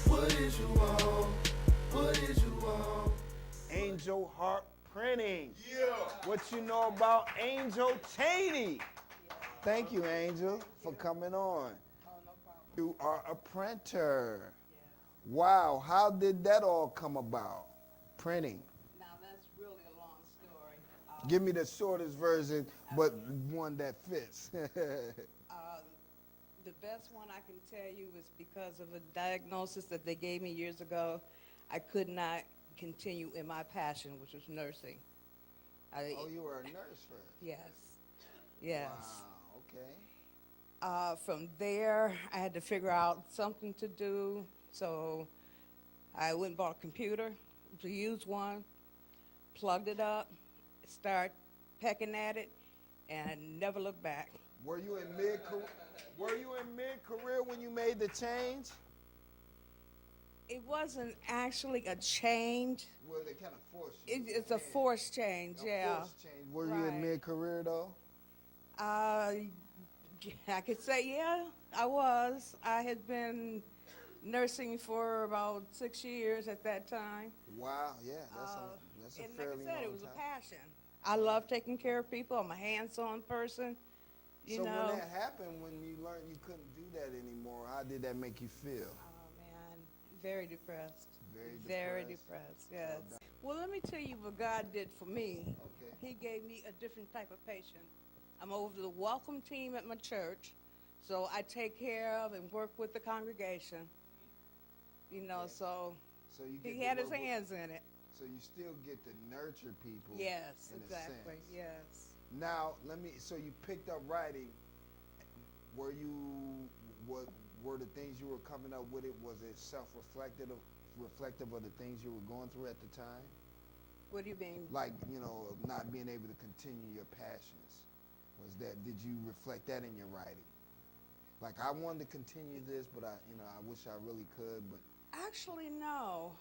What is you want? What is you want? Angel Heartt Printing. Yeah. What you know about Angel Chaney? Thank you, Angel, for coming on. Oh, no problem. You are a printer. Yes. Wow, how did that all come about? Printing. Now, that's really a long story. Give me the shortest version, but one that fits. The best one I can tell you is because of a diagnosis that they gave me years ago. I could not continue in my passion, which was nursing. Oh, you were a nurse first? Yes. Yes. Wow, okay. From there, I had to figure out something to do, so I went and bought a computer to use one, plugged it up, start pecking at it, and never looked back. Were you in mid-career when you made the change? It wasn't actually a change. Well, they kind of forced you. It's a forced change, yeah. Forced change. Were you Right. in mid-career though? I could say, yeah, I was. I had been nursing for about 6 years at that time. Wow, yeah, that's a And fairly like I said, long it was time. a passion. I love taking care of people. I'm a hands-on person. You So know. when that happened, when you learned you couldn't do that anymore, how did that make you feel? Oh man, very depressed. Very depressed. Yes. Well, let me tell you what God did for me. Okay. He gave me a different type of patient. I'm over the welcome team at my church, so I take care of and work with the congregation. You know, Okay. so So you get he to had his work with- hands in it. So you still get to nurture people. Yes, in a exactly. sense. Yes. Now so you picked up writing. What were the things you were coming up with? Was it reflective of the things you were going through at the time? What do you mean? Like, not being able to continue your passions. Did you reflect that in your writing? Like, I wanted to continue this, but I wish I really could, but. Actually, no.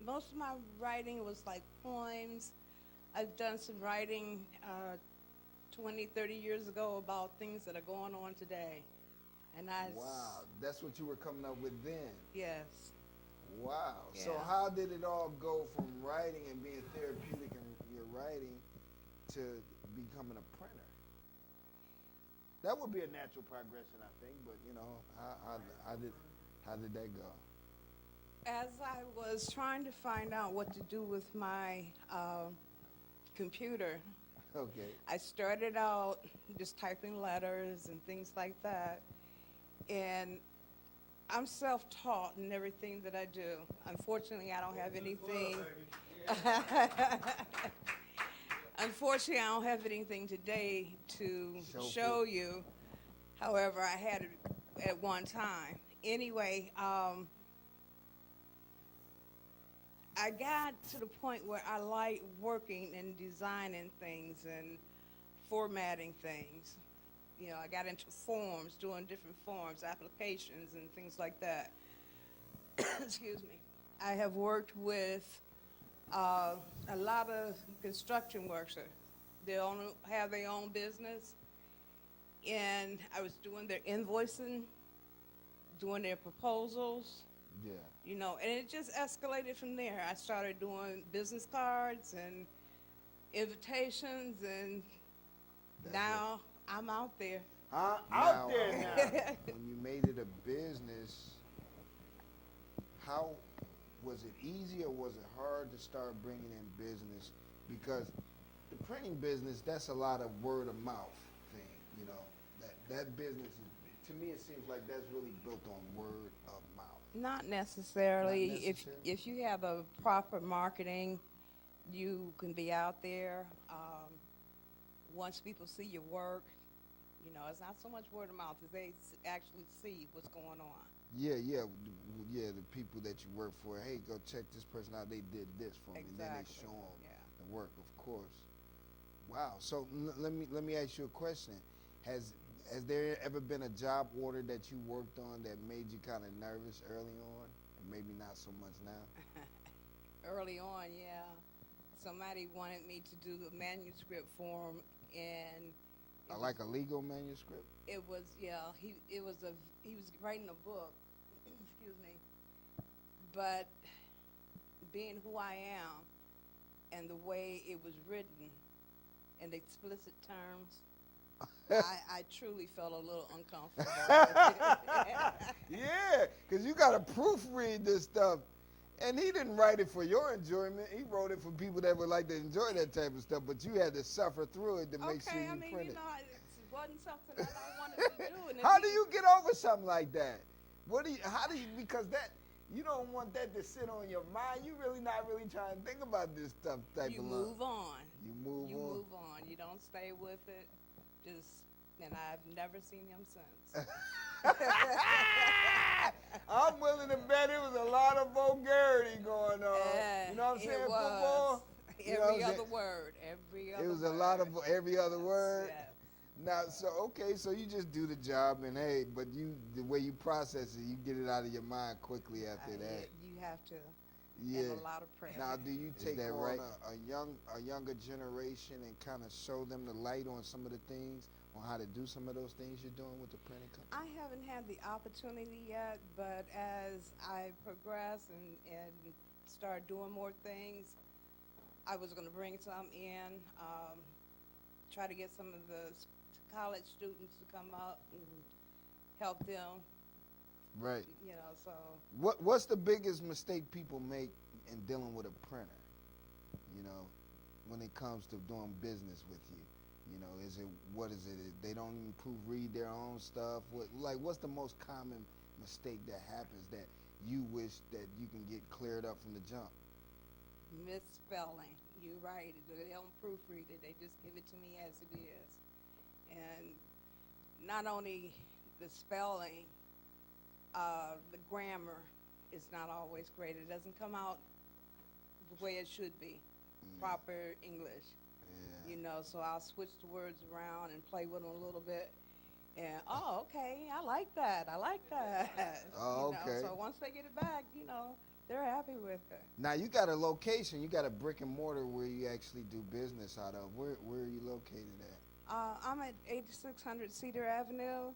Most of my writing was like poems. I've done some writing 20, 30 years ago about things that are going on today. And Wow, that's what you were coming up with then. Yes. Wow. So Yeah. how did it all go from writing and being therapeutic in your writing to becoming a printer? That would be a natural progression, I think, but how did that go? As I was trying to find out what to do with my computer, Okay. I started out just typing letters and things like that. And I'm self-taught in everything that I do. Unfortunately, I don't have anything. Unfortunately, I don't have anything today to show you. However, I had it at one time. Anyway, I got to the point where I like working and designing things and formatting things. You know, I got into forms, doing different forms, applications, and things like that. Excuse me. I have worked with a lot of construction workers. They have their own business, and I was doing their invoicing, doing their proposals. Yeah. You know, and it just escalated from there. I started doing business cards and invitations, and now I'm out there. Out there now. When you made it a business, how was it easy or was it hard to start bringing in business? Because the printing business, that's a lot of word of mouth thing, That business, to me, it seems like that's really built on word of mouth. Not necessarily. Not necessarily? If you have a proper marketing, you can be out there. Once people see your work, it's not so much word of mouth as they actually see what's going on. Yeah, the people that you work for, hey, go check this person out, they did this for me. And then they show them the work, of course. Wow, so let me ask you a question. Has there ever been a job order that you worked on that made you kind of nervous early on, and maybe not so much now? Early on, yeah. Somebody wanted me to do a manuscript form, and It Like a legal manuscript? It was, yeah, he was writing a book, excuse me, but being who I am and the way it was written in explicit terms, I truly felt a little uncomfortable with it. Yeah, because you got to proofread this stuff. And he didn't write it for your enjoyment. He wrote it for people that would like to enjoy that type of stuff, but you had to suffer through it to make sure Okay, you I mean, print you it. know, it wasn't something that I wanted to do. And How do you get over something like that? How do you, because that, you don't want that to sit on your mind. You really not really trying to think about this stuff type you of move on. You move You on. move on. You don't stay with it. And I've never seen him since. I'm willing to bet it was a lot of vulgarity going on. You know what I'm saying? It was. Football. You know what I'm Every other saying? word. Every other It word. was a lot of every other word. Yes. Now, so okay, so you just do the job, and hey, but the way you process it, you get it out of your mind quickly after that. You have to. Yeah. And a lot of prayer. Now, do you take that on right? a younger generation and kind of show them the light on some of the things, on how to do some of those things you're doing with the printing company? I haven't had the opportunity yet, but as I progress and start doing more things, I was going to bring some in, try to get some of the college students to come up and help them, Right. you know, so. What's the biggest mistake people make in dealing with a printer? You know, when it comes to doing business with you, you know, what is it? They don't even proofread their own stuff. What's the most common mistake that happens that you wish that you can get cleared up from the jump? Misspelling. You're right. They don't proofread it. They just give it to me as it is. And not only the spelling, the grammar is not always great. It doesn't come out the way it should be, proper English. Yeah. You know, so I'll switch the words around and play with them a little bit. And, oh, okay, I like that. I like that. Oh, You know, okay. so once they get it back, you know, they're happy with it. Now you got a location. You got a brick and mortar where you actually do business out of. Where are you located at? I'm at 8600 Cedar Avenue,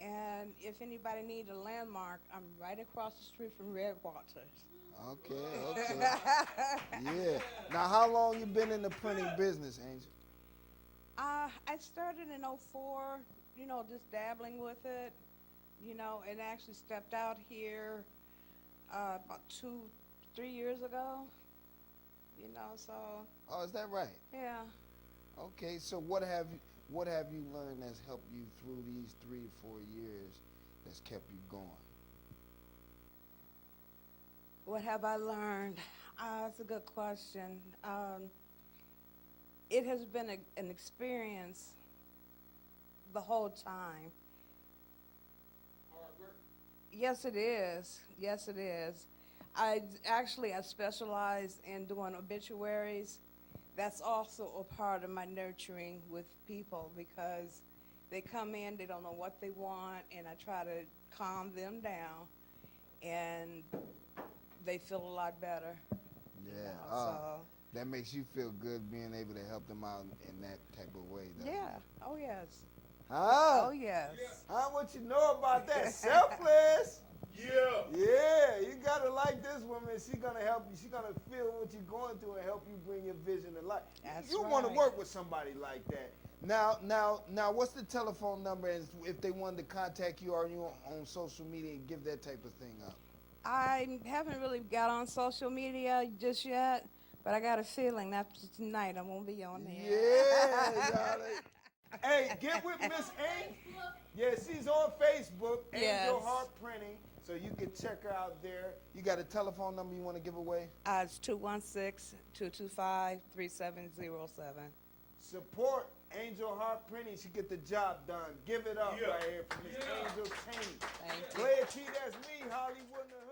and if anybody needs a landmark, I'm right across the street from Redwaters. Okay. Yeah. Now, how long you been in the printing business, Angel? I started in '04, you know, just dabbling with it, you know, and actually stepped out here about 2-3 years ago, you know, so. Oh, is that right? Yeah. Okay. So what have you learned that's helped you through these 3 to 4 years that's kept you going? What have I learned? That's a good question. It has been an experience the whole time. Hard work. Yes, it is. Yes, it is. I specialize in doing obituaries. That's also a part of my nurturing with people because they come in, they don't know what they want, and I try to calm them down, and they feel a lot better. Yeah. You know, so. That makes you feel good being able to help them out in that type of way, doesn't it? Yeah. Oh, yes. Huh? Oh, yes. Huh? What you know about that? Selfless. Yeah. Yeah, you gotta like this woman. She's gonna help you. She's gonna feel what you're going through and help you bring your vision to life. That's You want to right. work with somebody like that. Now, what's the telephone number? And if they wanted to contact you, are you on social media and give that type of thing up? I haven't really got on social media just yet, but I got a feeling after tonight I won't be on there. Yeah, y'all. Hey, get with Miss A. Yeah, she's on Facebook, Yes. Angel Heartt Printing, so you can check her out there. You got a telephone number you want to give away? It's 216-225-3707. Support Angel Heartt Printing. She get the job done. Give it up Yeah. right here from Miss Yeah. Angel Chaney. Thank you. Glad T, that's me, Hollywood in the Hood.